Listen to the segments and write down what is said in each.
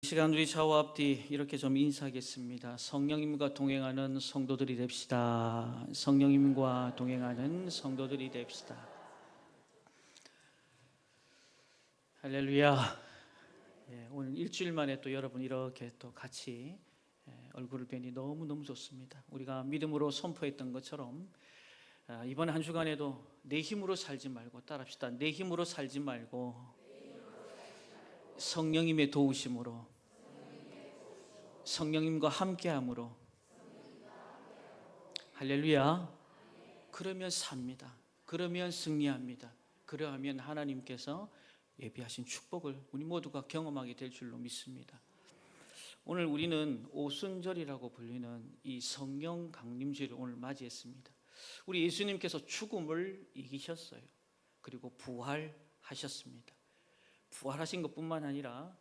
시간 우리 좌우 앞뒤 이렇게 좀 인사하겠습니다. 성령님과 동행하는 성도들이 됩시다. 성령님과 동행하는 성도들이 됩시다. 할렐루야. 오늘 일주일 만에 또 여러분 이렇게 또 같이 얼굴을 뵈니 너무너무 좋습니다. 우리가 믿음으로 선포했던 것처럼 이번 한 주간에도 내 힘으로 살지 말고 따라합시다. 내 힘으로 살지 말고 성령님의 도우심으로, 성령님과 함께함으로, 할렐루야. 그러면 삽니다. 그러면 승리합니다. 그러하면 하나님께서 예비하신 축복을 우리 모두가 경험하게 될 줄로 믿습니다. 오늘 우리는 오순절이라고 불리는 이 성령 강림주일을 오늘 맞이했습니다. 우리 예수님께서 죽음을 이기셨어요. 그리고 부활하셨습니다. 부활하신 것뿐만 아니라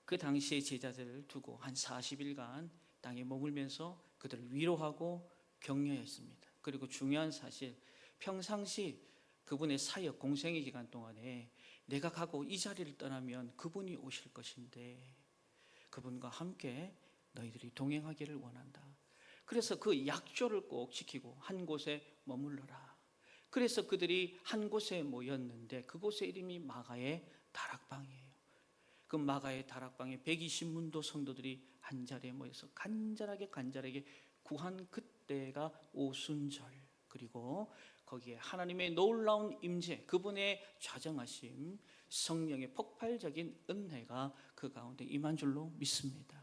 그 당시에 제자들을 두고 한 40일간 땅에 머물면서 그들을 위로하고 격려했습니다. 그리고 중요한 사실, 평상시 그분의 사역 공생의 기간 동안에 내가 가고 이 자리를 떠나면 그분이 오실 것인데 그분과 함께 너희들이 동행하기를 원한다. 그래서 그 약조를 꼭 지키고 한 곳에 머물러라. 그래서 그들이 한 곳에 모였는데 그곳의 이름이 마가의 다락방이에요. 그 마가의 다락방에 120문도 성도들이 한 자리에 모여서 간절하게 구한 그때가 오순절, 그리고 거기에 하나님의 놀라운 임재, 그분의 좌정하심, 성령의 폭발적인 은혜가 그 가운데 임한 줄로 믿습니다.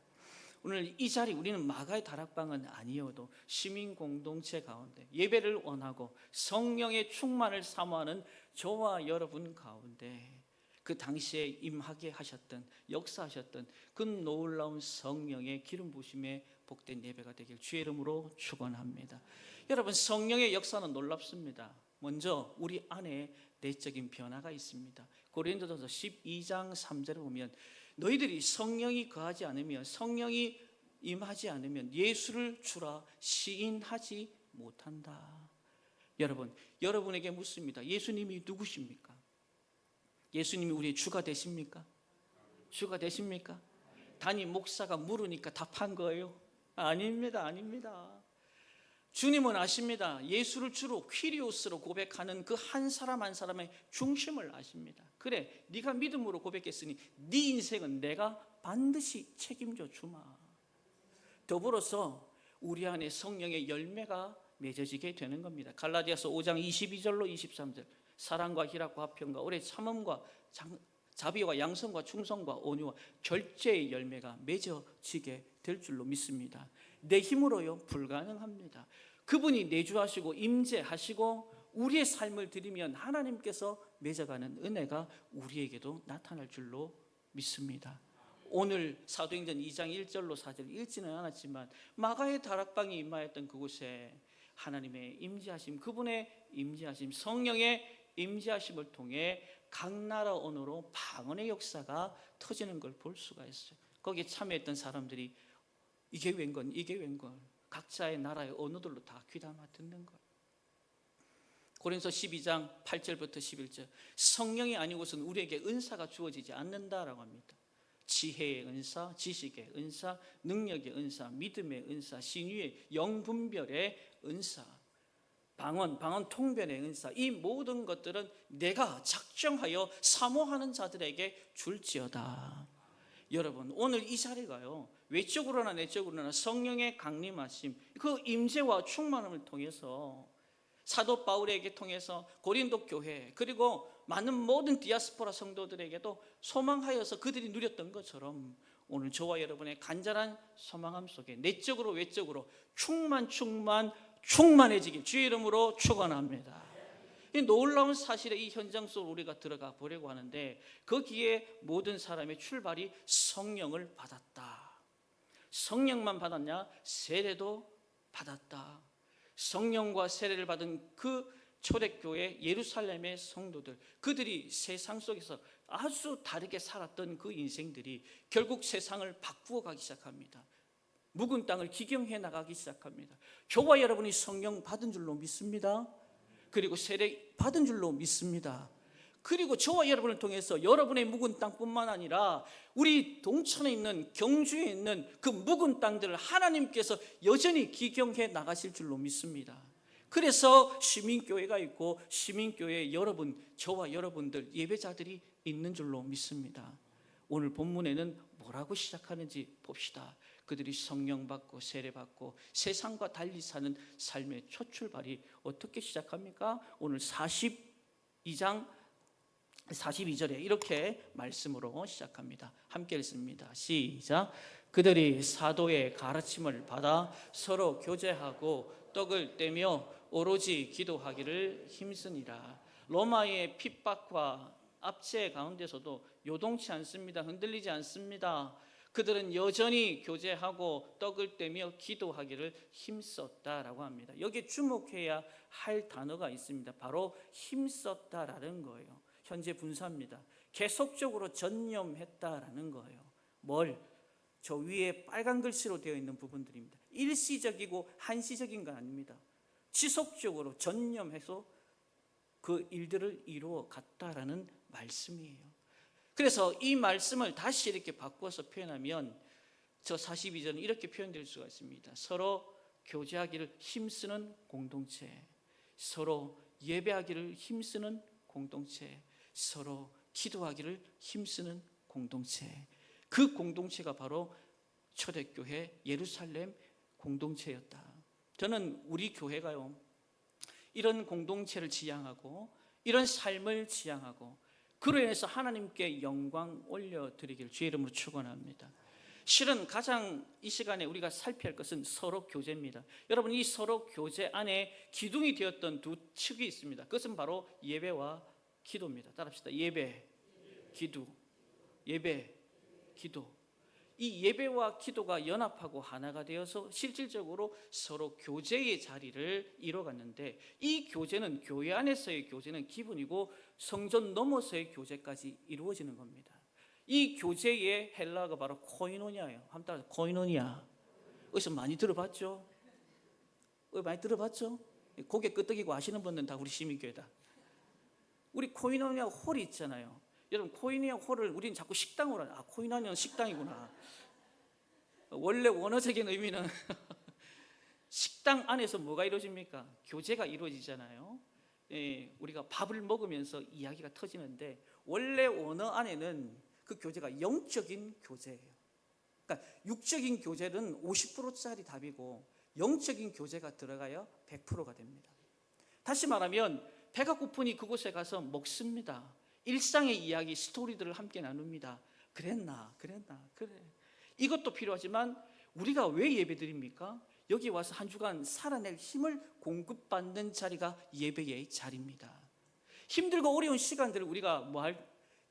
오늘 이 자리, 우리는 마가의 다락방은 아니어도 시민 공동체 가운데 예배를 원하고 성령의 충만을 사모하는 저와 여러분 가운데 그 당시에 임하게 하셨던, 역사하셨던 그 놀라운 성령의 기름 부심에 복된 예배가 되길 주의 이름으로 축원합니다. 여러분, 성령의 역사는 놀랍습니다. 먼저 우리 안에 내적인 변화가 있습니다. 고린도전서 12장 3절을 보면 너희들이 성령이 거하지 않으면, 성령이 임하지 않으면 예수를 주라 시인하지 못한다. 여러분, 여러분에게 묻습니다. 예수님이 누구십니까? 예수님이 우리의 주가 되십니까? 주가 되십니까? 담임 목사가 물으니까 답한 거예요? 아닙니다. 아닙니다. 주님은 아십니다. 예수를 주로 퀴리오스로 고백하는 그 한 사람 한 사람의 중심을 아십니다. 그래, 네가 믿음으로 고백했으니 네 인생은 내가 반드시 책임져 주마. 더불어서 우리 안에 성령의 열매가 맺어지게 되는 겁니다. 갈라디아서 5장 22절로 23절, 사랑과 희락과 화평과 오래 참음과 자비와 양성과 충성과 온유와 절제의 열매가 맺어지게 될 줄로 믿습니다. 내 힘으로요? 불가능합니다. 그분이 내주하시고 임재하시고 우리의 삶을 드리면 하나님께서 맺어가는 은혜가 우리에게도 나타날 줄로 믿습니다. 오늘 사도행전 2장 1절로 4절 읽지는 않았지만 마가의 다락방이 임하였던 그곳에 하나님의 임재하심, 그분의 임재하심, 성령의 임재하심을 통해 각 나라 언어로 방언의 역사가 터지는 걸 볼 수가 있어요. 거기에 참여했던 사람들이 이게 웬걸, 이게 웬걸, 각자의 나라의 언어들로 다 귀담아 듣는 것. 고린도서 12장 8절부터 11절, 성령이 아니고서는 우리에게 은사가 주어지지 않는다라고 합니다. 지혜의 은사, 지식의 은사, 능력의 은사, 믿음의 은사, 신유의 영분별의 은사, 방언 통변의 은사, 이 모든 것들은 내가 작정하여 사모하는 자들에게 줄지어다. 여러분, 오늘 이 자리가요, 외적으로나 내적으로나 성령의 강림하심, 그 임재와 충만함을 통해서 사도 바울에게 통해서 고린도 교회, 그리고 많은 모든 디아스포라 성도들에게도 소망하여서 그들이 누렸던 것처럼 오늘 저와 여러분의 간절한 소망함 속에 내적으로 외적으로 충만해지길 주의 이름으로 축원합니다. 이 놀라운 사실의 이 현장 속으로 우리가 들어가 보려고 하는데, 거기에 모든 사람의 출발이 성령을 받았다. 성령만 받았냐? 세례도 받았다. 성령과 세례를 받은 그 초대교회 예루살렘의 성도들, 그들이 세상 속에서 아주 다르게 살았던 그 인생들이 결국 세상을 바꾸어 가기 시작합니다. 묵은 땅을 기경해 나가기 시작합니다. 저와 여러분이 성령 받은 줄로 믿습니다. 그리고 세례 받은 줄로 믿습니다. 그리고 저와 여러분을 통해서 여러분의 묵은 땅뿐만 아니라 우리 동천에 있는 경주에 있는 그 묵은 땅들을 하나님께서 여전히 기경해 나가실 줄로 믿습니다. 그래서 시민교회가 있고 시민교회에 여러분, 저와 여러분들 예배자들이 있는 줄로 믿습니다. 오늘 본문에는 뭐라고 시작하는지 봅시다. 그들이 성령 받고 세례 받고 세상과 달리 사는 삶의 첫 출발이 어떻게 시작합니까? 오늘 42장 42절에 이렇게 말씀으로 시작합니다. 함께 읽습니다. 시작. 그들이 사도의 가르침을 받아 서로 교제하고 떡을 떼며 오로지 기도하기를 힘쓰니라. 로마의 핍박과 압제 가운데서도 요동치 않습니다. 흔들리지 않습니다. 그들은 여전히 교제하고 떡을 떼며 기도하기를 힘썼다라고 합니다. 여기에 주목해야 할 단어가 있습니다. 바로 힘썼다라는 거예요. 현재 분사입니다. 계속적으로 전념했다라는 거예요. 뭘? 저 위에 빨간 글씨로 되어 있는 부분들입니다. 일시적이고 한시적인 건 아닙니다. 지속적으로 전념해서 그 일들을 이루어 갔다라는 말씀이에요. 그래서 이 말씀을 다시 이렇게 바꿔서 표현하면 저 42절은 이렇게 표현될 수가 있습니다. 서로 교제하기를 힘쓰는 공동체, 서로 예배하기를 힘쓰는 공동체, 서로 기도하기를 힘쓰는 공동체. 그 공동체가 바로 초대교회 예루살렘 공동체였다. 저는 우리 교회가요, 이런 공동체를 지향하고 이런 삶을 지향하고 그로 인해서 하나님께 영광 올려드리기를 주의 이름으로 축원합니다. 실은 가장 이 시간에 우리가 살펴야 할 것은 서로 교제입니다. 여러분, 이 서로 교제 안에 기둥이 되었던 두 축이 있습니다. 그것은 바로 예배와 기도입니다. 따라합시다. 예배, 기도. 예배, 기도. 이 예배와 기도가 연합하고 하나가 되어서 실질적으로 서로 교제의 자리를 이뤄갔는데, 이 교제는, 교회 안에서의 교제는 기본이고 성전 넘어서의 교제까지 이루어지는 겁니다. 이 교제의 헬라어가 바로 코이노니아예요. 한번 따라서 코이노니아. 어디서 많이 들어봤죠? 많이 들어봤죠? 고개 끄덕이고 아시는 분들은 다 우리 시민교회다. 우리 코이노니아 홀이 있잖아요. 여러분, 코이노니아 홀을 우리는 자꾸 식당으로 하죠. 코이노니아는 식당이구나. 원래 원어적인 의미는 식당 안에서 뭐가 이루어집니까? 교제가 이루어지잖아요. 우리가 밥을 먹으면서 이야기가 터지는데, 원래 원어 안에는 그 교제가 영적인 교제예요. 그러니까 육적인 교제는 50%짜리 답이고 영적인 교제가 들어가야 100%가 됩니다. 다시 말하면 배가 고프니 그곳에 가서 먹습니다. 일상의 이야기, 스토리들을 함께 나눕니다. 그랬나 그래. 이것도 필요하지만 우리가 왜 예배드립니까? 여기 와서 한 주간 살아낼 힘을 공급받는 자리가 예배의 자리입니다. 힘들고 어려운 시간들을 우리가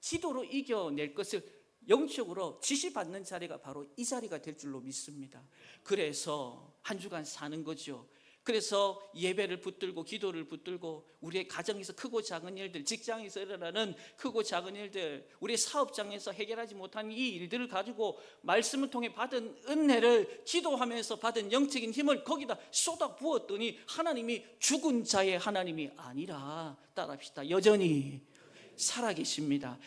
기도로 이겨낼 것을 영적으로 지시받는 자리가 바로 이 자리가 될 줄로 믿습니다. 그래서 한 주간 사는 거죠. 그래서 예배를 붙들고 기도를 붙들고 우리의 가정에서 크고 작은 일들, 직장에서 일어나는 크고 작은 일들, 우리의 사업장에서 해결하지 못한 이 일들을 가지고 말씀을 통해 받은 은혜를 기도하면서 받은 영적인 힘을 거기다 쏟아 부었더니 하나님이 죽은 자의 하나님이 아니라, 따라합시다, 여전히 살아계십니다.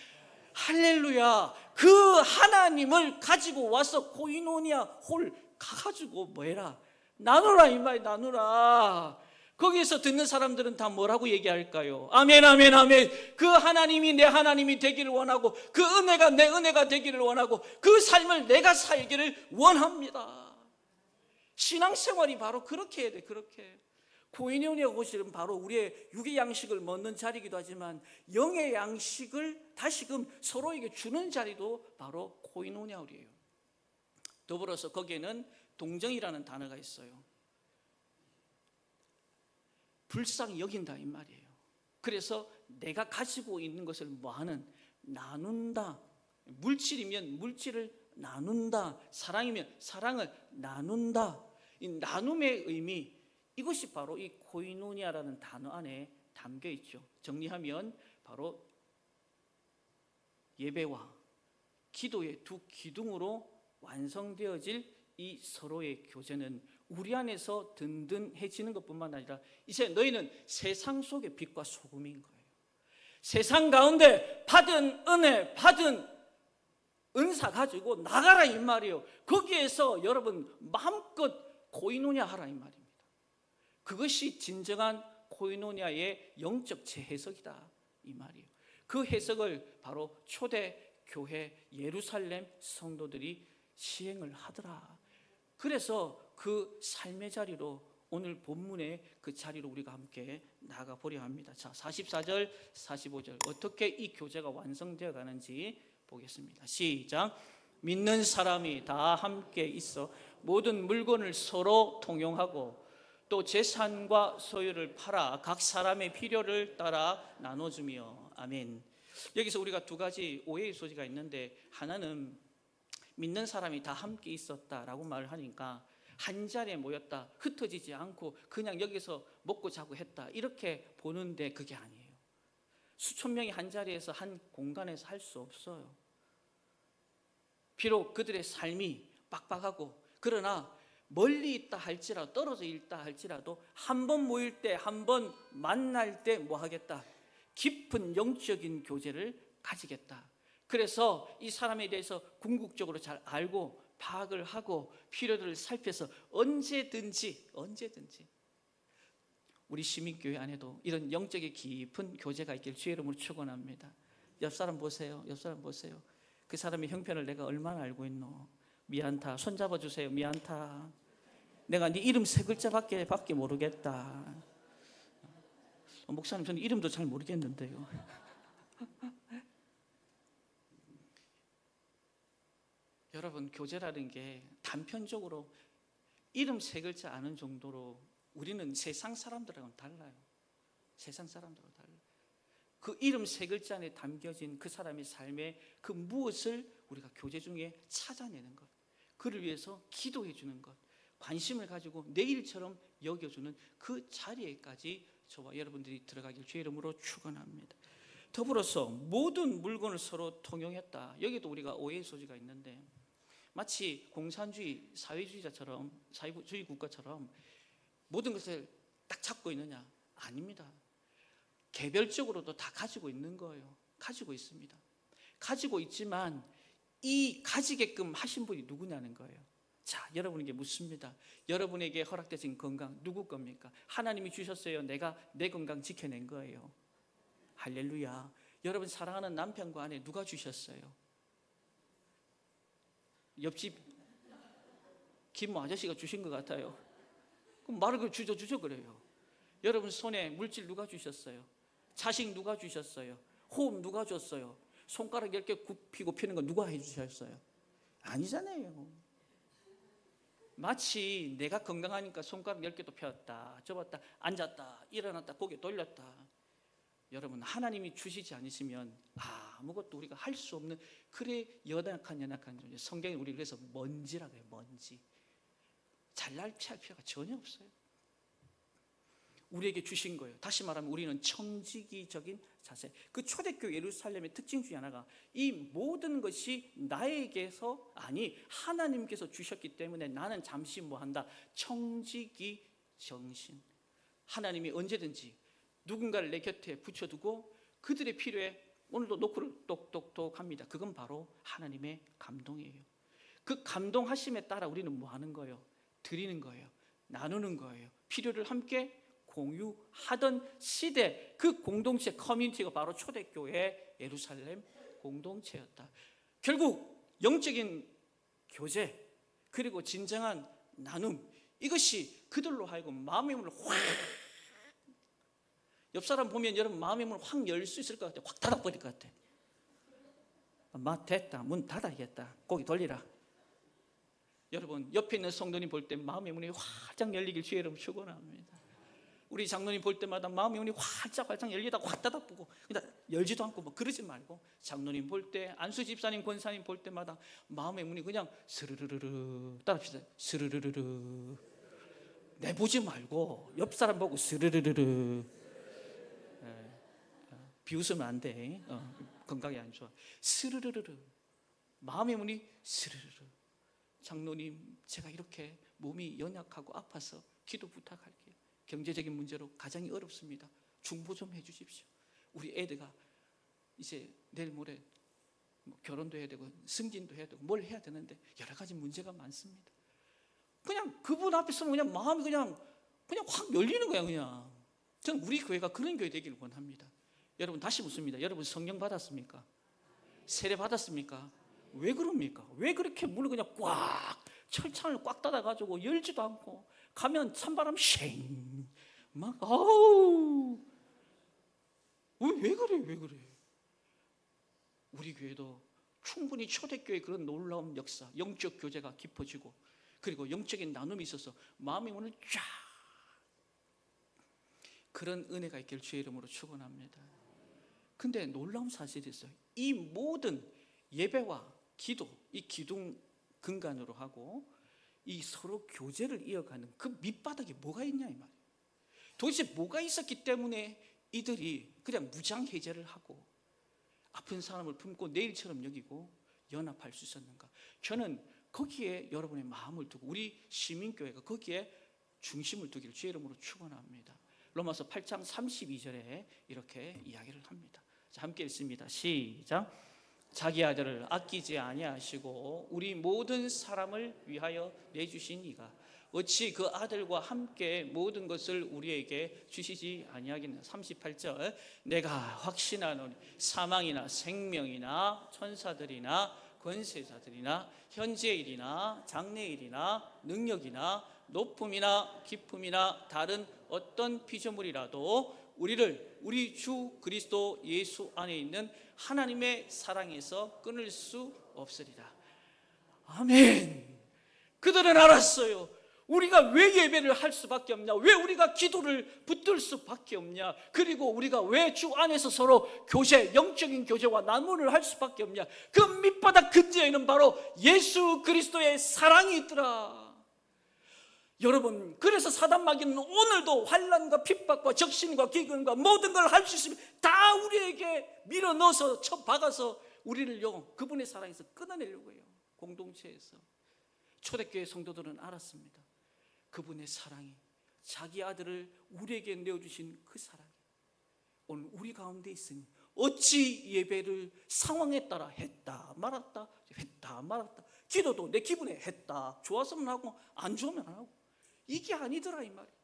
할렐루야. 그 하나님을 가지고 와서 코이노니아 홀 가가지고 뭐해라? 나누라, 이 말 나누라. 거기에서 듣는 사람들은 다 뭐라고 얘기할까요? 아멘, 아멘, 아멘. 그 하나님이 내 하나님이 되기를 원하고 그 은혜가 내 은혜가 되기를 원하고 그 삶을 내가 살기를 원합니다. 신앙생활이 바로 그렇게 해야 돼. 그렇게. 코이노니아 호실은 바로 우리의 육의 양식을 먹는 자리이기도 하지만 영의 양식을 다시금 서로에게 주는 자리도 바로 코이노니아 홀이에요. 더불어서 거기에는 동정이라는 단어가 있어요. 불쌍히 여긴다 이 말이에요. 그래서 내가 가지고 있는 것을 뭐하는? 나눈다. 물질이면 물질을 나눈다. 사랑이면 사랑을 나눈다. 이 나눔의 의미, 이것이 바로 이 코이노니아라는 단어 안에 담겨 있죠. 정리하면 바로 예배와 기도의 두 기둥으로 완성되어질 이 서로의 교제는 우리 안에서 든든해지는 것뿐만 아니라 이제 너희는 세상 속의 빛과 소금인 거예요. 세상 가운데 받은 은혜, 받은 은사 가지고 나가라 이 말이에요. 거기에서 여러분 마음껏 코이노냐 하라 이 말입니다. 그것이 진정한 코이노냐의 영적 재해석이다 이 말이에요. 그 해석을 바로 초대교회 예루살렘 성도들이 시행을 하더라. 그래서 그 삶의 자리로 오늘 본문의 그 자리로 우리가 함께 나가 보려 합니다. 자, 44절, 45절 어떻게 이 교제가 완성되어 가는지 보겠습니다. 시작. 믿는 사람이 다 함께 있어 모든 물건을 서로 통용하고 또 재산과 소유를 팔아 각 사람의 필요를 따라 나눠주며. 아멘. 여기서 우리가 두 가지 오해의 소지가 있는데, 하나는 믿는 사람이 다 함께 있었다라고 말을 하니까 한 자리에 모였다, 흩어지지 않고 그냥 여기서 먹고 자고 했다, 이렇게 보는데 그게 아니에요. 수천 명이 한 자리에서 한 공간에서 할 수 없어요. 비록 그들의 삶이 빡빡하고, 그러나 멀리 있다 할지라도, 떨어져 있다 할지라도 한 번 모일 때, 한 번 만날 때 뭐 하겠다? 깊은 영적인 교제를 가지겠다. 그래서 이 사람에 대해서 궁극적으로 잘 알고 파악을 하고 필요들을 살펴서 언제든지 우리 시민교회 안에도 이런 영적인 깊은 교제가 있길 주의 이름으로 축원합니다. 옆 사람 보세요. 옆 사람 보세요. 그 사람의 형편을 내가 얼마나 알고 있노? 미안타. 손잡아 주세요. 미안타. 내가 네 이름 세 글자밖에 모르겠다. 목사님, 저는 이름도 잘 모르겠는데요. 여러분, 교제라는 게 단편적으로 이름 세 글자 아는 정도로 우리는 세상 사람들하고는 달라요. 세상 사람들하고 달라요. 그 이름 세 글자 안에 담겨진 그 사람의 삶의 그 무엇을 우리가 교제 중에 찾아내는 것, 그를 위해서 기도해 주는 것, 관심을 가지고 내 일처럼 여겨주는 그 자리에까지 저와 여러분들이 들어가길 주의 이름으로 축원합니다. 더불어서 모든 물건을 서로 통용했다. 여기도 우리가 오해의 소지가 있는데, 마치 공산주의 사회주의자처럼, 사회주의 국가처럼 모든 것을 딱 잡고 있느냐? 아닙니다. 개별적으로도 다 가지고 있는 거예요. 가지고 있습니다. 가지고 있지만 이 가지게끔 하신 분이 누구냐는 거예요. 자, 여러분에게 묻습니다. 여러분에게 허락되신 건강 누구 겁니까? 하나님이 주셨어요. 내가 내 건강 지켜낸 거예요. 할렐루야. 여러분 사랑하는 남편과 아내 누가 주셨어요? 옆집 김모 아저씨가 주신 것 같아요. 그럼 말을 주저 그래요. 여러분 손에 물질 누가 주셨어요? 자식 누가 주셨어요? 호흡 누가 줬어요? 손가락 10개 굽히고 피는 거 누가 해주셨어요? 아니잖아요. 마치 내가 건강하니까 손가락 10개도 펴었다, 접었다, 앉았다, 일어났다, 고개 돌렸다. 여러분, 하나님이 주시지 않으시면 아무것도 우리가 할 수 없는, 그래 연약한 존재. 성경이 우리 그래서 먼지라고 해요. 먼지. 잘날 피할 필요가 전혀 없어요. 우리에게 주신 거예요. 다시 말하면 우리는 청지기적인 자세. 그 초대교회 예루살렘의 특징 중에 하나가 이 모든 것이 나에게서, 아니 하나님께서 주셨기 때문에 나는 잠시 뭐한다? 청지기 정신. 하나님이 언제든지 누군가를 내 곁에 붙여두고 그들의 필요에 오늘도 노크를 똑똑똑 합니다. 그건 바로 하나님의 감동이에요. 그 감동하심에 따라 우리는 뭐 하는 거예요? 드리는 거예요. 나누는 거예요. 필요를 함께 공유하던 시대, 그 공동체, 커뮤니티가 바로 초대교회 예루살렘 공동체였다. 결국 영적인 교제, 그리고 진정한 나눔, 이것이 그들로 하여금 마음의 문을 확, 옆 사람 보면 여러분 마음의 문을 확 열 수 있을 것 같아요. 확 닫아버릴 것 같아요. 됐다, 문 닫아야겠다, 고개 돌리라. 여러분 옆에 있는 성도님 볼 때 마음의 문이 활짝 열리길 주의 이름으로 축원합니다. 우리 장로님 볼 때마다 마음의 문이 활짝 열리다 확 닫아보고 그냥 열지도 않고 뭐 그러지 말고, 장로님 볼 때, 안수 집사님, 권사님 볼 때마다 마음의 문이 그냥 스르르르르, 따라합시다. 스르르르르. 내보지 말고 옆 사람 보고 스르르르르. 비웃으면 안 돼. 건강에 안 좋아. 스르르르르. 마음의 문이 스르르르. 장로님, 제가 이렇게 몸이 연약하고 아파서 기도 부탁할게요. 경제적인 문제로 가장이 어렵습니다. 중보 좀 해주십시오. 우리 애들가 이제 내일 모레 뭐 결혼도 해야 되고 승진도 해야 되고 뭘 해야 되는데 여러 가지 문제가 많습니다. 그냥 그분 앞에 서면 그냥 마음이 그냥 확 열리는 거야. 그냥 저는 우리 교회가 그런 교회 되기를 원합니다. 여러분 다시 묻습니다. 여러분 성령 받았습니까? 세례 받았습니까? 왜 그럽니까? 왜 그렇게 문을 그냥 꽉 철창을 꽉 닫아가지고 열지도 않고 가면 찬바람 쉥막 아우 왜 그래? 우리 교회도 충분히 초대교회 그런 놀라운 역사, 영적 교제가 깊어지고 그리고 영적인 나눔이 있어서 마음의 문을 쫙 그런 은혜가 있길 주의 이름으로 축원합니다. 근데 놀라운 사실이 있어요. 이 모든 예배와 기도, 이 기둥 근간으로 하고 이 서로 교제를 이어가는 그 밑바닥에 뭐가 있냐 이 말이에요. 도대체 뭐가 있었기 때문에 이들이 그냥 무장해제를 하고 아픈 사람을 품고 내일처럼 여기고 연합할 수 있었는가? 저는 거기에 여러분의 마음을 두고 우리 시민교회가 거기에 중심을 두기를 주의 이름으로 축원합니다. 로마서 8장 32절에 이렇게 이야기를 합니다. 자, 함께 읽습니다. 시작. 자기 아들을 아끼지 아니하시고 우리 모든 사람을 위하여 내주신 이가 어찌 그 아들과 함께 모든 것을 우리에게 주시지 아니하겠느냐. 38절 내가 확신하노니 사망이나 생명이나 천사들이나 권세자들이나 현재일이나 장래일이나 능력이나 높음이나 깊음이나 다른 어떤 피조물이라도 우리를 우리 주 그리스도 예수 안에 있는 하나님의 사랑에서 끊을 수 없으리라. 아멘. 그들은 알았어요. 우리가 왜 예배를 할 수밖에 없냐? 왜 우리가 기도를 붙들 수밖에 없냐? 그리고 우리가 왜 주 안에서 서로 교제, 영적인 교제와 나눔을 할 수밖에 없냐? 그 밑바닥 근저에는 바로 예수 그리스도의 사랑이 있더라. 여러분, 그래서 사단 마귀는 오늘도 환난과 핍박과 적신과 기근과 모든 걸 할 수 있으면 다 우리에게 밀어 넣어서 쳐박아서 우리를요 그분의 사랑에서 끊어내려고 해요. 공동체에서. 초대교회 성도들은 알았습니다. 그분의 사랑이, 자기 아들을 우리에게 내어주신 그 사랑이 오늘 우리 가운데 있으니 어찌 예배를 상황에 따라 했다 말았다 기도도 내 기분에 했다 좋았으면 하고 안 좋으면 안 하고 이게 아니더라 이 말이에요.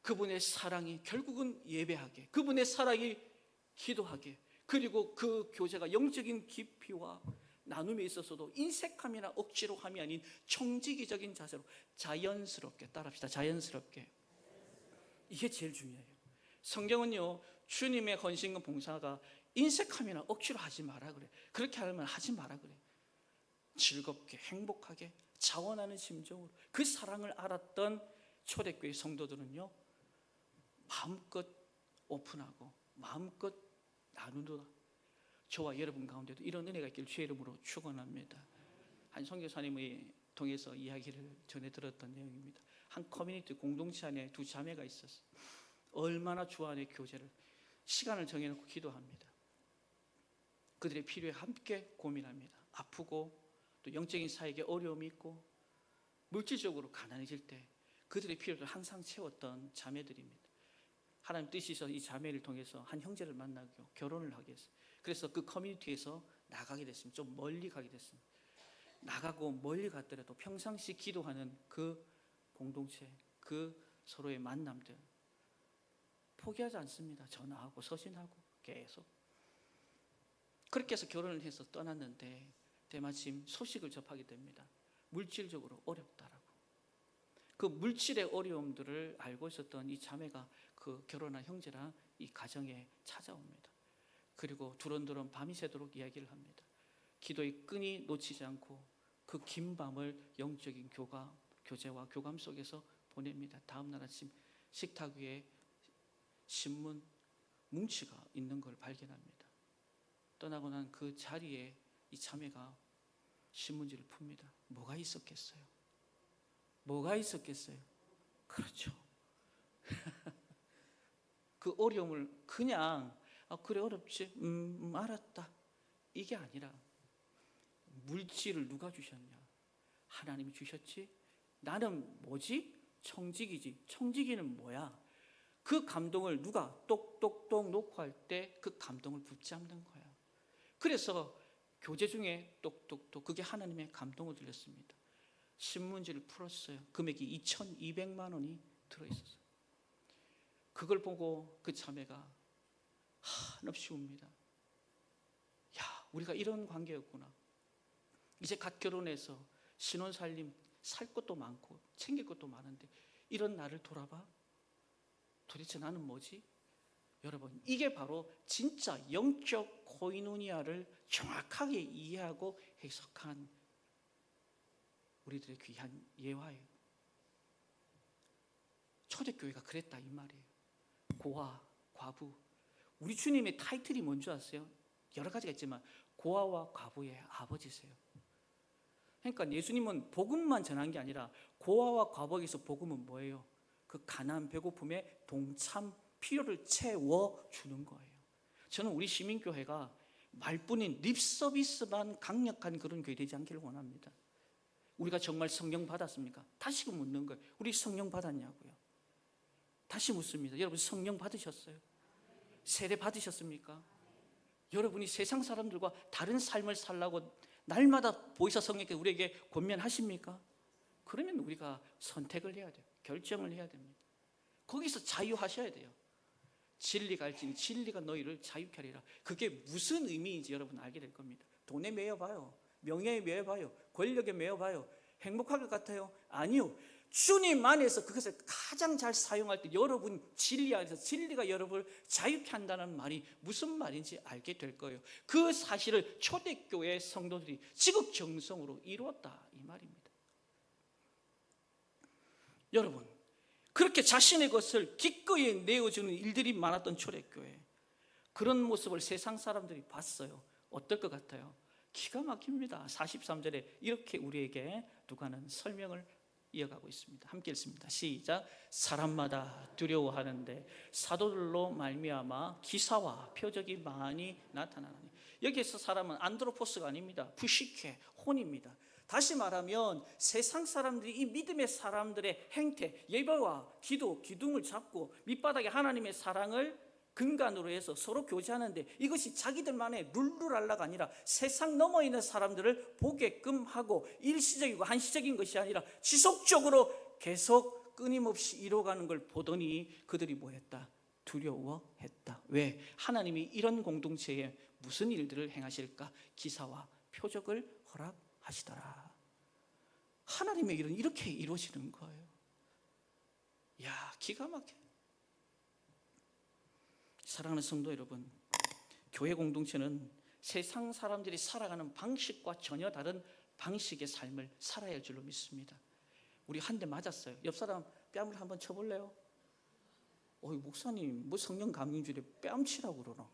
그분의 사랑이 결국은 예배하게, 그분의 사랑이 기도하게, 그리고 그 교제가 영적인 깊이와 나눔에 있어서도 인색함이나 억지로 함이 아닌 청지기적인 자세로 자연스럽게 따라합시다. 자연스럽게. 이게 제일 중요해요. 성경은요 주님의 헌신과 봉사가 인색함이나 억지로 하지 마라 그래. 그렇게 하면 하지 마라 그래. 즐겁게 행복하게 자원하는 심정으로 그 사랑을 알았던 초대교회 성도들은요 마음껏 오픈하고 마음껏 나누더라. 저와 여러분 가운데도 이런 은혜가 있길 주의 이름으로 축원합니다. 한 선교사님의 통해서 이야기를 전해 들었던 내용입니다. 한 커뮤니티 공동체 안에 두 자매가 있었어요. 얼마나 주 안의 교제를 시간을 정해놓고 기도합니다. 그들의 필요에 함께 고민합니다. 아프고 또 영적인 사역에 어려움이 있고 물질적으로 가난해질 때 그들의 필요를 항상 채웠던 자매들입니다. 하나님 뜻이 있어서 이 자매를 통해서 한 형제를 만나고 결혼을 하게 했어요. 그래서 그 커뮤니티에서 나가게 됐습니다. 좀 멀리 가게 됐습니다. 나가고 멀리 갔더라도 평상시 기도하는 그 공동체, 그 서로의 만남들 포기하지 않습니다. 전화하고 서신하고 계속. 그렇게 해서 결혼을 해서 떠났는데 때마침 소식을 접하게 됩니다. 물질적으로 어렵다라고. 그 물질의 어려움들을 알고 있었던 이 자매가 그 결혼한 형제랑 이 가정에 찾아옵니다. 그리고 두런두런 밤이 새도록 이야기를 합니다. 기도의 끈이 놓치지 않고 그 긴 밤을 영적인 교제와 교감 속에서 보냅니다. 다음 날 아침 식탁 위에 신문 뭉치가 있는 걸 발견합니다. 떠나고 난 그 자리에 이 자매가 신문지를 풉니다. 뭐가 있었겠어요? 뭐가 있었겠어요? 그렇죠. 그 어려움을 그냥 그래 어렵지? 알았다. 이게 아니라 물질을 누가 주셨냐? 하나님이 주셨지? 나는 뭐지? 청지기지. 청지기는 뭐야? 그 감동을 누가 똑똑똑 놓고 할 때 그 감동을 붙잡는 거예요. 그래서 교재 중에 똑똑똑, 그게 하나님의 감동을 들렸습니다. 신문지를 풀었어요. 금액이 2,200만 원이 들어있었어요. 그걸 보고 그 자매가 한없이 웁니다. 야, 우리가 이런 관계였구나. 이제 갓 결혼해서 신혼살림 살 것도 많고 챙길 것도 많은데 이런 나를 돌아봐? 도대체 나는 뭐지? 여러분, 이게 바로 진짜 영적 코이노니아를 정확하게 이해하고 해석한 우리들의 귀한 예화예요. 초대교회가 그랬다 이 말이에요. 고아, 과부. 우리 주님의 타이틀이 뭔지 아세요? 여러 가지가 있지만 고아와 과부의 아버지세요. 그러니까 예수님은 복음만 전한 게 아니라 고아와 과부에게서 복음은 뭐예요? 그 가난 배고픔에 동참 필요를 채워주는 거예요. 저는 우리 시민교회가 말뿐인 립서비스만 강력한 그런 교회 되지 않기를 원합니다. 우리가 정말 성령 받았습니까? 다시 묻는 거예요. 우리 성령 받았냐고요? 다시 묻습니다. 여러분 성령 받으셨어요? 세례 받으셨습니까? 여러분이 세상 사람들과 다른 삶을 살라고 날마다 보이사 성령께서 우리에게 권면하십니까? 그러면 우리가 선택을 해야 돼요. 결정을 해야 됩니다. 거기서 자유하셔야 돼요. 진리가 알지니 진리가 너희를 자유케 하리라. 그게 무슨 의미인지 여러분 알게 될 겁니다. 돈에 매여봐요. 명예에 매여봐요. 권력에 매여봐요. 행복할 것 같아요? 아니요. 주님 안에서 그것을 가장 잘 사용할 때 여러분 진리 안에서 진리가 여러분을 자유케 한다는 말이 무슨 말인지 알게 될 거예요. 그 사실을 초대교회 성도들이 지극정성으로 이루었다 이 말입니다. 여러분, 그렇게 자신의 것을 기꺼이 내어주는 일들이 많았던 초대교회, 그런 모습을 세상 사람들이 봤어요. 어떨 것 같아요? 기가 막힙니다. 43절에 이렇게 우리에게 누가는 설명을 이어가고 있습니다. 함께 읽습니다. 시작. 사람마다 두려워하는데 사도들로 말미암아 기사와 표적이 많이 나타나니. 여기에서 사람은 안드로포스가 아닙니다. 부시케, 혼입니다. 다시 말하면 세상 사람들이 이 믿음의 사람들의 행태, 예배와 기도, 기둥을 잡고 밑바닥에 하나님의 사랑을 근간으로 해서 서로 교제하는데 이것이 자기들만의 룰루랄라가 아니라 세상 넘어 있는 사람들을 보게끔 하고 일시적이고 한시적인 것이 아니라 지속적으로 계속 끊임없이 이루어가는 걸 보더니 그들이 뭐했다? 두려워했다. 왜? 하나님이 이런 공동체에 무슨 일들을 행하실까? 기사와 표적을 허락하시더라. 하나님의 일은 이렇게 이루어지는 거예요. 야, 기가 막혀. 사랑하는 성도 여러분, 교회 공동체는 세상 사람들이 살아가는 방식과 전혀 다른 방식의 삶을 살아야 할 줄로 믿습니다. 우리 한 대 맞았어요. 옆 사람 뺨을 한번 쳐볼래요? 목사님 뭐 성령 감림 주일에 뺨 치라고 그러나?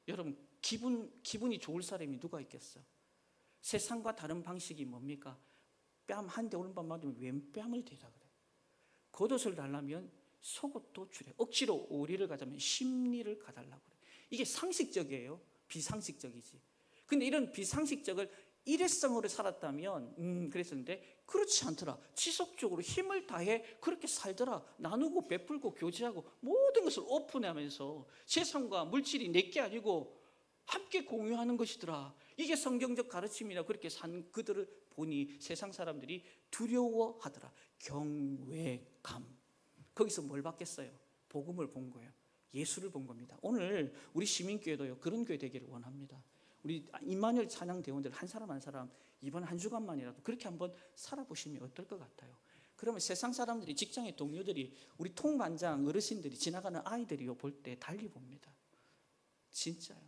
여러분 기분이 좋을 사람이 누가 있겠어? 세상과 다른 방식이 뭡니까? 뺨 한 대 오른밤 맞으면 웬 뺨을 대라 그래. 겉옷을 달라면 속옷도 주래. 억지로 오리를 가자면 심리를 가달라고 그래. 이게 상식적이에요? 비상식적이지. 근데 이런 비상식적을 일회성으로 살았다면 그랬었는데 그렇지 않더라. 지속적으로 힘을 다해 그렇게 살더라. 나누고 베풀고 교제하고 모든 것을 오픈하면서 세상과 물질이 내게 아니고 함께 공유하는 것이더라. 이게 성경적 가르침이라. 그렇게 산 그들을 보니 세상 사람들이 두려워하더라. 경외감. 거기서 뭘 받겠어요? 복음을 본 거예요. 예수를 본 겁니다. 오늘 우리 시민교회도요, 그런 교회 되기를 원합니다. 우리 임마누엘 찬양 대원들 한 사람 한 사람 이번 한 주간만이라도 그렇게 한번 살아보시면 어떨 것 같아요? 그러면 세상 사람들이, 직장의 동료들이, 우리 통반장 어르신들이, 지나가는 아이들이요 볼 때 달리 봅니다. 진짜요.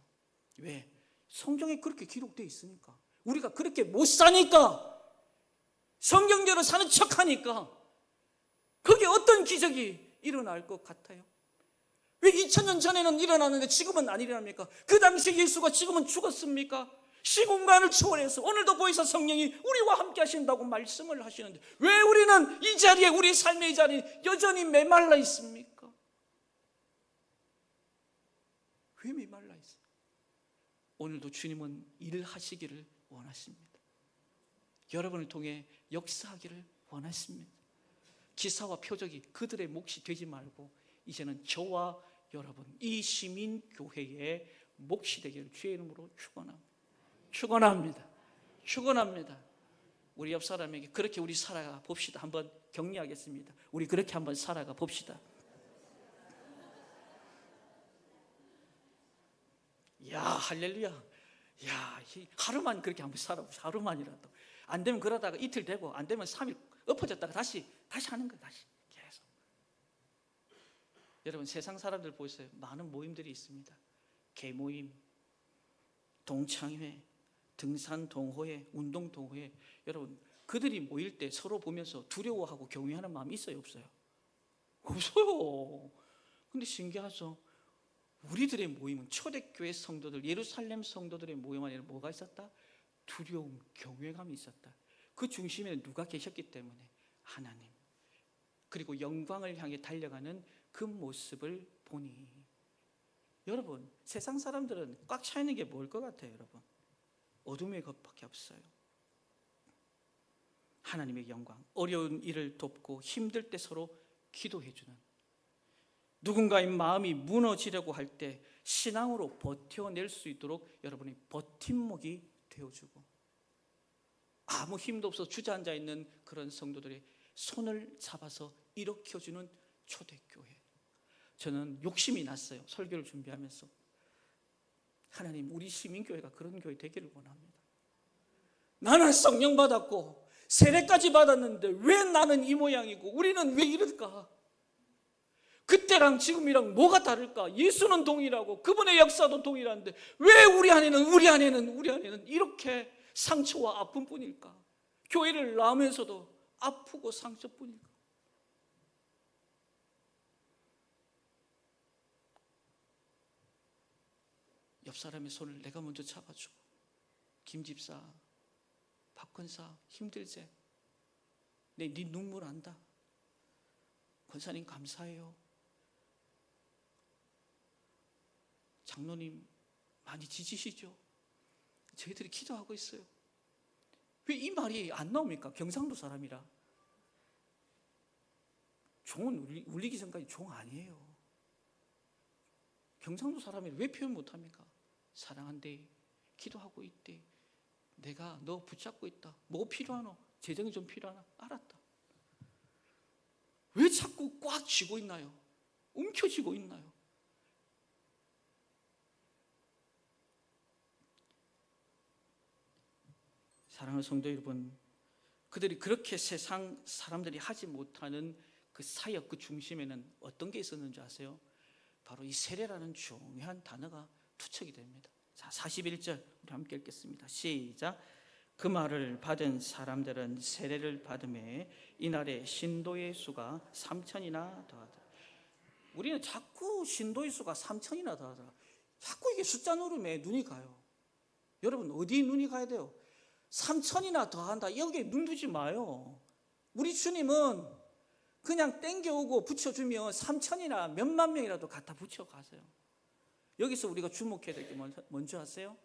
왜? 성경에 그렇게 기록되어 있으니까. 우리가 그렇게 못 사니까, 성경대로 사는 척하니까 거기에 어떤 기적이 일어날 것 같아요? 왜 2000년 전에는 일어났는데 지금은 안 일어납니까? 그 당시 예수가 지금은 죽었습니까? 시공간을 초월해서 오늘도 보이사 성령이 우리와 함께 하신다고 말씀을 하시는데 왜 우리는 이 자리에, 우리 삶의 이 자리에 여전히 메말라 있습니까? 왜 메말라 있어요? 오늘도 주님은 일하시기를 원하십니다. 여러분을 통해 역사하기를 원하십니다. 기사와 표적이 그들의 몫이 되지 말고 이제는 저와 여러분 이 시민교회의 몫이 되기를 주의 이름으로 축원합니다. 축원합니다. 우리 옆 사람에게 그렇게 우리 살아가 봅시다. 한번 격려하겠습니다. 우리 그렇게 한번 살아가 봅시다. 야, 할렐루야. 야, 하루만 그렇게 한번 살아보세요. 하루만이라도. 안 되면 그러다가 이틀 되고, 안 되면 3일 엎어졌다가 다시 하는 거예요. 다시 계속. 여러분, 세상 사람들 보세요. 많은 모임들이 있습니다. 개모임, 동창회, 등산 동호회, 운동 동호회. 여러분, 그들이 모일 때 서로 보면서 두려워하고 경외하는 마음이 있어요, 없어요? 없어요. 근데 신기하죠. 우리들의 모임은 초대교회 성도들, 예루살렘 성도들의 모임 안에는 뭐가 있었다? 두려움, 경외감이 있었다. 그 중심에는 누가 계셨기 때문에? 하나님. 그리고 영광을 향해 달려가는 그 모습을 보니, 여러분, 세상 사람들은 꽉 차 있는 게 뭘 것 같아요, 여러분? 어둠의 것밖에 없어요. 하나님의 영광, 어려운 일을 돕고 힘들 때 서로 기도해주는, 누군가의 마음이 무너지려고 할 때 신앙으로 버텨낼 수 있도록 여러분이 버팀목이 되어주고, 아무 힘도 없어 주저앉아 있는 그런 성도들의 손을 잡아서 일으켜주는 초대교회. 저는 욕심이 났어요. 설교를 준비하면서. 하나님, 우리 시민교회가 그런 교회 되기를 원합니다. 나는 성령 받았고 세례까지 받았는데 왜 나는 이 모양이고 우리는 왜 이럴까? 그때랑 지금이랑 뭐가 다를까? 예수는 동일하고 그분의 역사도 동일한데 왜 우리 안에는 이렇게 상처와 아픔뿐일까? 교회를 나오면서도 아프고 상처뿐일까? 옆 사람의 손을 내가 먼저 잡아주고, 김 집사, 박 권사 힘들지? 네 눈물 안다. 권사님 감사해요. 장로님 많이 지치시죠? 저희들이 기도하고 있어요. 왜 이 말이 안 나옵니까? 경상도 사람이라. 종은 울리기 전까지 종 아니에요. 경상도 사람이 왜 표현 못합니까? 사랑한대, 기도하고 있대, 내가 너 붙잡고 있다. 뭐 필요하노? 재정이 좀 필요하나? 알았다. 왜 자꾸 꽉 쥐고 있나요? 움켜쥐고 있나요? 사랑하는 성도 여러분, 그들이 그렇게 세상 사람들이 하지 못하는 그 사역 그 중심에는 어떤 게 있었는지 아세요? 바로 이 세례라는 중요한 단어가 투척이 됩니다. 자, 41절 우리 함께 읽겠습니다. 시작. 그 말을 받은 사람들은 세례를 받음에 이날에 신도의 수가 3,000이나 더하더라. 우리는 자꾸 신도의 수가 3,000이나 더하더라. 자꾸 이게 숫자 노름에 눈이 가요. 여러분, 어디에 눈이 가야 돼요? 3,000이나 더한다. 여기에 눈 두지 마요. 우리 주님은 그냥 땡겨오고 붙여주면 3,000이나 몇만 명이라도 갖다 붙여가세요. 여기서 우리가 주목해야 될 게 뭔지 아세요?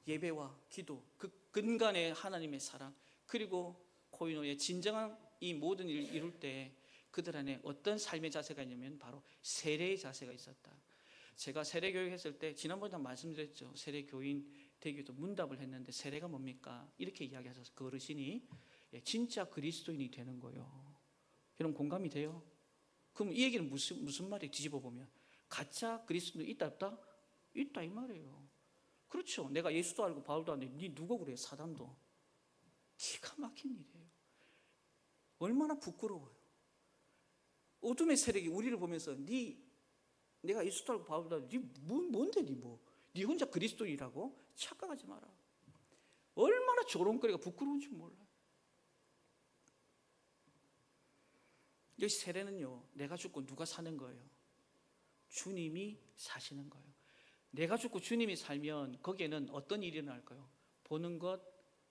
예배와 기도, 그 근간의 하나님의 사랑, 그리고 코이노의 진정한 이 모든 일을 이룰 때 그들 안에 어떤 삶의 자세가 있냐면 바로 세례의 자세가 있었다. 제가 세례교육 했을 때 지난번에 말씀드렸죠. 세례교인 되기도 문답을 했는데 세례가 뭡니까? 이렇게 이야기하셔서 그 어르신이 진짜 그리스도인이 되는 거예요. 여러분 공감이 돼요? 그럼 이 얘기는 무슨 말이에요? 뒤집어 보면 가짜 그리스도인이 있다 없다? 있다 이 말이에요. 그렇죠. 내가 예수도 알고 바울도 아는데 네 누구 그래? 사단도. 기가 막힌 일이에요. 얼마나 부끄러워요. 어둠의 세력이 우리를 보면서 내가 예수도 알고 바울도 알고 뭔데 네 혼자 그리스도인이라고? 착각하지 마라. 얼마나 조롱거리가 부끄러운지 몰라요. 이 세례는요, 내가 죽고 누가 사는 거예요? 주님이 사시는 거예요. 내가 죽고 주님이 살면 거기에는 어떤 일이 일어날까요? 보는 것,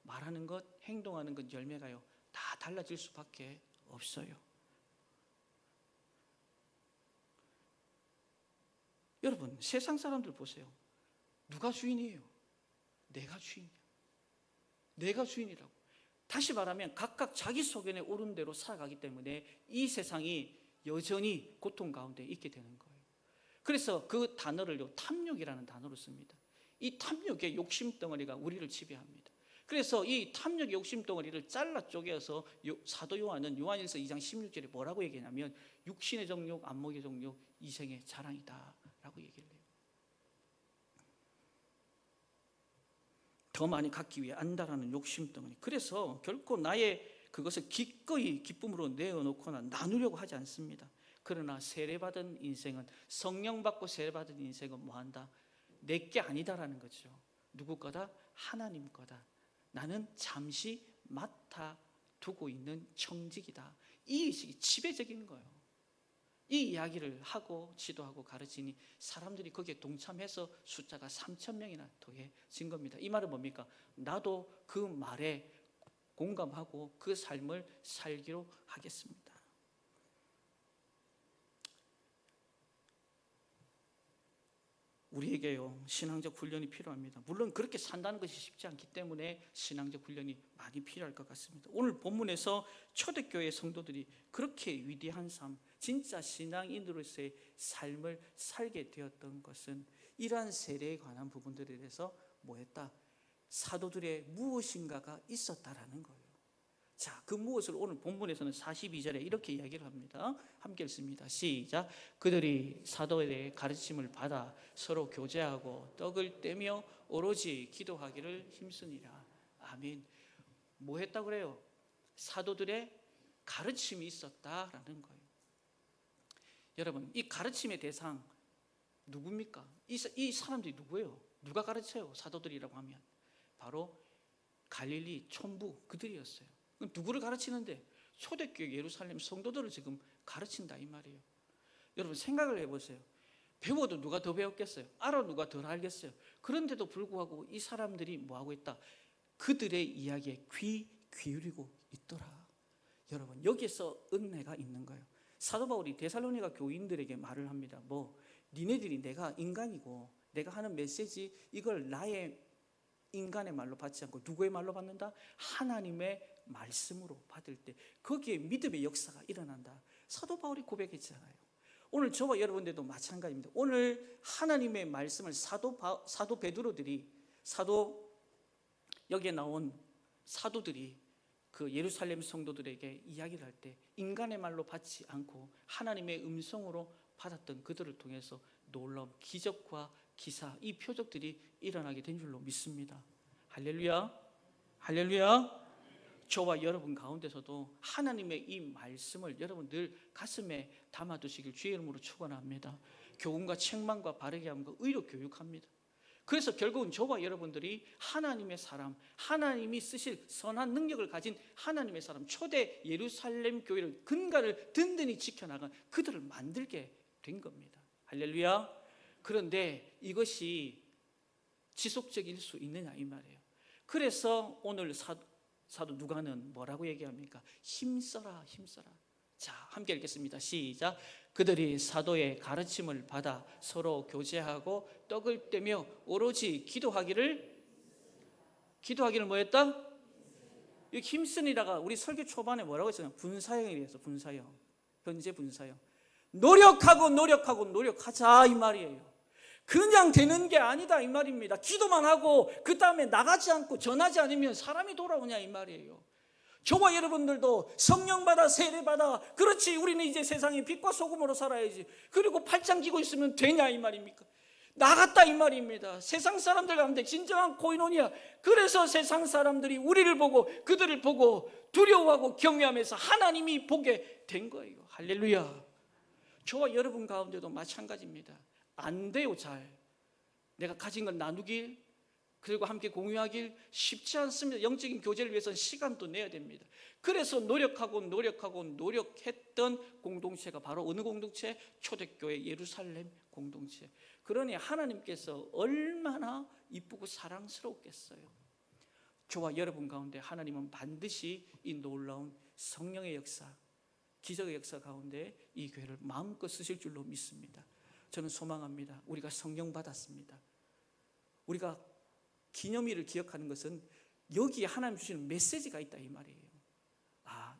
말하는 것, 행동하는 것 열매가요 다 달라질 수밖에 없어요. 여러분, 세상 사람들 보세요. 누가 주인이에요? 내가 주인이야. 내가 주인이라고. 다시 말하면 각각 자기 소견에 오른 대로 살아가기 때문에 이 세상이 여전히 고통 가운데 있게 되는 거예요. 그래서 그 단어를요, 탐욕이라는 단어로 씁니다. 이 탐욕의 욕심덩어리가 우리를 지배합니다. 그래서 이 탐욕의 욕심덩어리를 잘라 쪼개서 사도 요한은 요한일서 2장 16절에 뭐라고 얘기하냐면 육신의 정욕, 안목의 정욕, 이생의 자랑이다 라고 얘기를 해요. 더 많이 갖기 위해 안다라는 욕심덩어리. 그래서 결코 나의 그것을 기꺼이 기쁨으로 내어놓거나 나누려고 하지 않습니다. 그러나 세례받은 인생은, 성령 받고 세례받은 인생은 뭐한다? 내게 아니다라는 거죠. 누구 거다? 하나님 거다. 나는 잠시 맡아두고 있는 청직이다. 이 의식이 지배적인 거예요. 이 이야기를 하고 지도하고 가르치니 사람들이 거기에 동참해서 숫자가 3,000명이나 더해진 겁니다. 이 말은 뭡니까? 나도 그 말에 공감하고 그 삶을 살기로 하겠습니다. 우리에게요, 신앙적 훈련이 필요합니다. 물론 그렇게 산다는 것이 쉽지 않기 때문에 신앙적 훈련이 많이 필요할 것 같습니다. 오늘 본문에서 초대교회 성도들이 그렇게 위대한 삶, 진짜 신앙인으로서의 삶을 살게 되었던 것은 이러한 세례에 관한 부분들에 대해서 뭐했다? 사도들의 무엇인가가 있었다라는 거예요. 자, 그 무엇을 오늘 본문에서는 42절에 이렇게 이야기를 합니다. 함께 읽습니다. 시작. 그들이 사도의 가르침을 받아 서로 교제하고 떡을 떼며 오로지 기도하기를 힘쓰니라. 아멘. 뭐 했다고 그래요? 사도들의 가르침이 있었다라는 거예요. 여러분, 이 가르침의 대상 누굽니까? 이 사람들이 누구예요? 누가 가르쳐요? 사도들이라고 하면 바로 갈릴리 촌부 그들이었어요. 누구를 가르치는데? 초대교회 예루살렘 성도들을 지금 가르친다 이 말이에요. 여러분 생각을 해보세요. 배워도 누가 더 배웠겠어요? 알아 누가 덜 알겠어요? 그런데도 불구하고 이 사람들이 뭐하고 있다? 그들의 이야기에 귀 기울이고 있더라. 여러분 여기에서 은혜가 있는 거예요. 사도 바울이 데살로니가 교인들에게 말을 합니다. 니네들이 내가 인간이고 내가 하는 메시지 이걸 나의 인간의 말로 받지 않고 누구의 말로 받는다? 하나님의 말씀으로 받을 때 거기에 믿음의 역사가 일어난다. 사도 바울이 고백했잖아요. 오늘 저와 여러분들도 마찬가지입니다. 오늘 하나님의 말씀을 사도 베드로들이 여기에 나온 사도들이 그 예루살렘 성도들에게 이야기를 할 때 인간의 말로 받지 않고 하나님의 음성으로 받았던 그들을 통해서 놀라운 기적과 기사, 이 표적들이 일어나게 된 줄로 믿습니다. 할렐루야, 할렐루야. 저와 여러분 가운데서도 하나님의 이 말씀을 여러분 늘 가슴에 담아두시길 주의 이름으로 축원합니다. 교훈과 책망과 바르게 함과 의로 교육합니다. 그래서 결국은 저와 여러분들이 하나님의 사람, 하나님이 쓰실 선한 능력을 가진 하나님의 사람, 초대 예루살렘 교회를 근간을 든든히 지켜나간 그들을 만들게 된 겁니다. 할렐루야. 그런데 이것이 지속적일 수 있느냐 이 말이에요. 그래서 오늘 사도 누가는 뭐라고 얘기합니까? 힘써라, 힘써라. 자, 함께 읽겠습니다. 시작. 그들이 사도의 가르침을 받아 서로 교제하고 떡을 떼며 오로지 기도하기를 뭐했다? 이 힘쓰니라가 우리 설교 초반에 뭐라고 했어요? 분사형이래서 분사형. 현재 분사형. 노력하자 이 말이에요. 그냥 되는 게 아니다 이 말입니다. 기도만 하고 그 다음에 나가지 않고 전하지 않으면 사람이 돌아오냐 이 말이에요. 저와 여러분들도 성령 받아 세례 받아 그렇지 우리는 이제 세상에 빛과 소금으로 살아야지. 그리고 팔짱 끼고 있으면 되냐 이 말입니까? 나갔다 이 말입니다. 세상 사람들 가운데 진정한 코이노니아. 그래서 세상 사람들이 우리를 보고 그들을 보고 두려워하고 경외하면서 하나님이 보게 된 거예요. 할렐루야. 저와 여러분 가운데도 마찬가지입니다. 안 돼요. 잘 내가 가진 걸 나누길 그리고 함께 공유하길 쉽지 않습니다. 영적인 교제를 위해서는 시간도 내야 됩니다. 그래서 노력했던 공동체가 바로 어느 공동체? 초대교회 예루살렘 공동체. 그러니 하나님께서 얼마나 이쁘고 사랑스럽겠어요. 저와 여러분 가운데 하나님은 반드시 이 놀라운 성령의 역사, 기적의 역사 가운데 이 교회를 마음껏 쓰실 줄로 믿습니다. 저는 소망합니다. 우리가 성령 받았습니다. 우리가 기념일을 기억하는 것은 여기에 하나님 주시는 메시지가 있다 이 말이에요.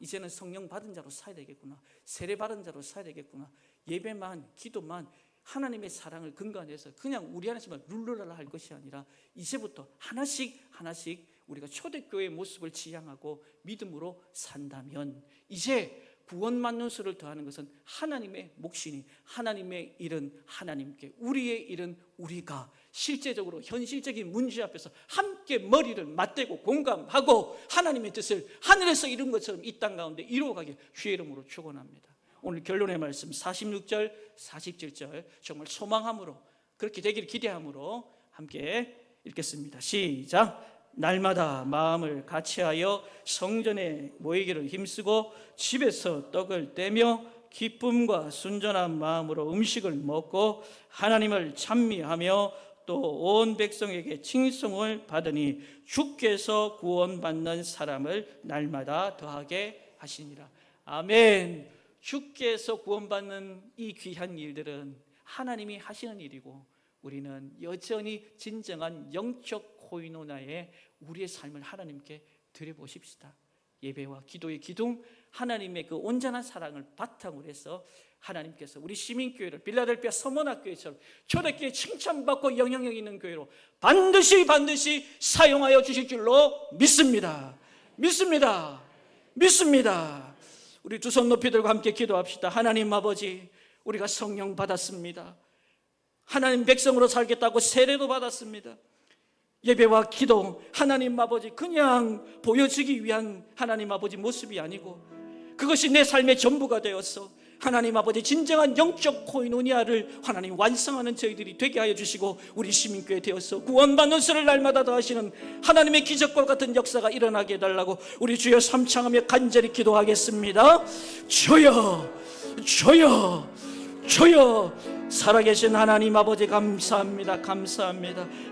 이제는 성령 받은 자로 살아야 되겠구나, 세례 받은 자로 살아야 되겠구나, 예배만 기도만 하나님의 사랑을 근간해서 그냥 우리 안에서만 룰루랄라 할 것이 아니라 이제부터 하나씩 우리가 초대교회의 모습을 지향하고 믿음으로 산다면 이제 구원받는 수를 더하는 것은 하나님의 몫이니 하나님의 일은 하나님께, 우리의 일은 우리가 실제적으로 현실적인 문제 앞에서 함께 머리를 맞대고 공감하고 하나님의 뜻을 하늘에서 이룬 것처럼 이 땅 가운데 이루어가길 주의 이름으로 축원합니다. 오늘 결론의 말씀 46절 47절 정말 소망함으로 그렇게 되기를 기대함으로 함께 읽겠습니다. 시작. 날마다 마음을 같이하여 성전에 모이기를 힘쓰고 집에서 떡을 떼며 기쁨과 순전한 마음으로 음식을 먹고 하나님을 찬미하며 또 온 백성에게 칭송을 받으니 주께서 구원받는 사람을 날마다 더하게 하시니라. 아멘. 주께서 구원받는 이 귀한 일들은 하나님이 하시는 일이고 우리는 여전히 진정한 영적 코이노나에 우리의 삶을 하나님께 드려보십시다. 예배와 기도의 기둥, 하나님의 그 온전한 사랑을 바탕으로 해서 하나님께서 우리 시민교회를 빌라델피아 서머나교회처럼 초대교회 칭찬받고 영향력 있는 교회로 반드시 사용하여 주실 줄로 믿습니다. 우리 두 손 높이 들고 함께 기도합시다. 하나님 아버지, 우리가 성령 받았습니다. 하나님 백성으로 살겠다고 세례도 받았습니다. 예배와 기도, 하나님 아버지 그냥 보여지기 위한 하나님 아버지 모습이 아니고 그것이 내 삶의 전부가 되어서 하나님 아버지 진정한 영적 코이노니아를 하나님 완성하는 저희들이 되게 하여 주시고 우리 시민교회 되어서 구원받는 수를 날마다 더하시는 하나님의 기적과 같은 역사가 일어나게 해달라고 우리 주여 삼창하며 간절히 기도하겠습니다. 주여 살아계신 하나님 아버지 감사합니다.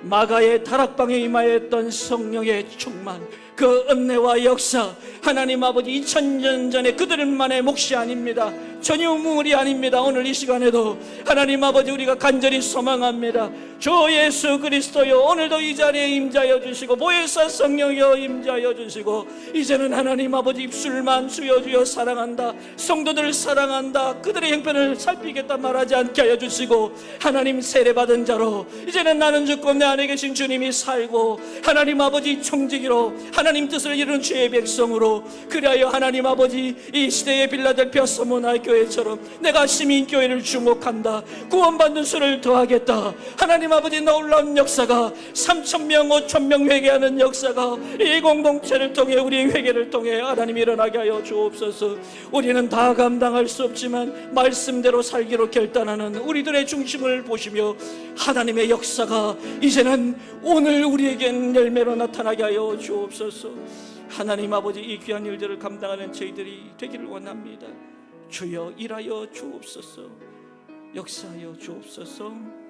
마가의 다락방에 임하였던 성령의 충만, 그 은혜와 역사, 하나님 아버지 2000년 전에 그들만의 몫이 아닙니다. 전혀 무물이 아닙니다. 오늘 이 시간에도 하나님 아버지 우리가 간절히 소망합니다. 주 예수 그리스도여, 오늘도 이 자리에 임자여 주시고 보혜사 성령여 임자여 주시고 이제는 하나님 아버지 입술만 주여 사랑한다, 성도들을 사랑한다, 그들의 형편을 살피겠다 말하지 않게 하여 주시고 하나님 세례받은 자로 이제는 나는 죽고 내 안에 계신 주님이 살고 하나님 아버지 청지기로 하나님 뜻을 이루는 주의 백성으로, 그리하여 하나님 아버지 이 시대의 빌라델피아 서머나 교회처럼 내가 시민교회를 주목한다, 구원받는 수를 더하겠다, 하나님 아버지 놀라운 역사가 3000명 5000명 회개하는 역사가 이 공동체를 통해 우리의 회개를 통해 하나님 일어나게 하여 주옵소서. 우리는 다 감당할 수 없지만 말씀대로 살기로 결단하는 우리들의 중심을 보시며 하나님의 역사가 이제는 오늘 우리에겐 열매로 나타나게 하여 주옵소서. 하나님 아버지 이 귀한 일들을 감당하는 저희들이 되기를 원합니다. 주여 일하여 주옵소서, 역사하여 주옵소서.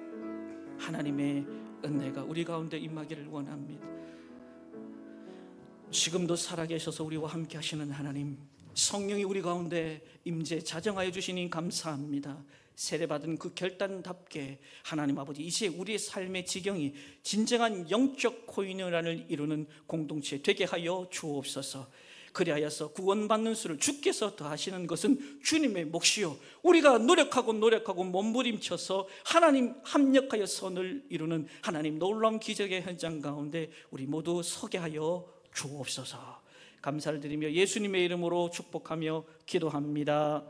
하나님의 은혜가 우리 가운데 임하기를 원합니다. 지금도 살아계셔서 우리와 함께 하시는 하나님, 성령이 우리 가운데 임재 자정하여 주시니 감사합니다. 세례받은 그 결단답게 하나님 아버지 이제 우리의 삶의 지경이 진정한 영적 코이노니아를 이루는 공동체 되게 하여 주옵소서. 그리하여서 구원받는 수를 주께서 더하시는 것은 주님의 몫이요, 우리가 노력하고 몸부림쳐서 하나님 합력하여 선을 이루는 하나님 놀라운 기적의 현장 가운데 우리 모두 서게 하여 주옵소서. 감사를 드리며 예수님의 이름으로 축복하며 기도합니다.